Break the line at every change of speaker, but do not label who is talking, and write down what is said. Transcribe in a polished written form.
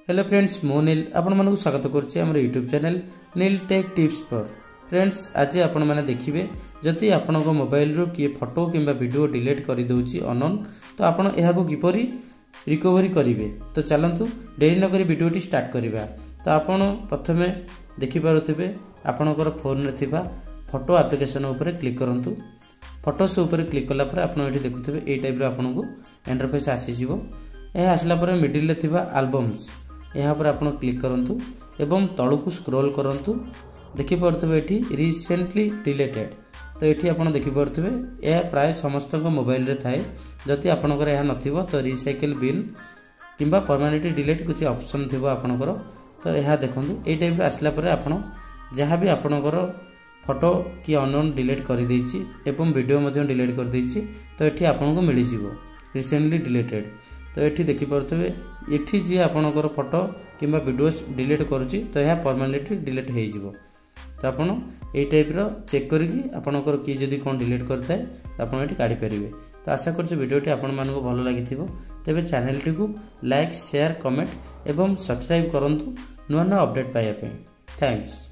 Hello friends मो नील आपण मानक स्वागत करुच्ची आम यूट्यूब चैनल नील टेक टिप्स पर। फ्रेंड्स आज आपण मैंने देखिए जदि आपण मोबाइल रू किए फोटो किंबा वीडियो डिलीट कर दूची अनोन तो आपण यह किपरि रिकवरी करेंगे। तो चलतु डेरी नक वीडियोटी स्टार्ट करवा। तो आपण प्रथमे देखिपे आपणकर फोन रे थिबा फोटो एप्लिकेशन उपर क्लिक करंतु। फोटोस उपर क्लिक कला पर आपण एठी देखुथिबे ए टाइप रो आपनको इंटरफेस आसीजिवो। यह आसला पर मिडिल रे थिबा एल्बम्स यहाँ पर आप क्लिक करंतु एवं तलू स्क्रॉल करंतु। देखि पड़थबे एठी रिसेंटली डिलीटेड। तो एठी आपण देखि पड़थबे यह प्राय समस्त मोबाइल रे थाए। जदि आपणकर यह नथिबो तो रिसाइकल बिन किंबा परमानेंटली डिलीट कुछ ऑप्शन थिबो आपणकर। तो यह देखंतु ए टाइप आसला पर आपण जहाँ भी आपणकर फोटो कि अननोन डिलीट कर देछि एवं वीडियो मध्य डिलीट कर देछि तो एठी आपनको मिलि जिवो रिसेंटली डिलीटेड। तो ये देखिपे ये जी आपणकर फोटो किंबा वीडियोस डिलीट करुच्ची तो यह परमानेंटली डिलीट हो। तो आपड़ ये टाइप चेक करके आपणकर किए जदि कौन डिलीट करता है तो आप काढ़ी पारे। तो आशा कर वीडियोटी आपण मानक भल लगी तेरे चैनल टी को लाइक शेयर कमेंट एवं सब्सक्राइब करंतु नुआ नुआ अपडेट पाइबा। थैंक्स।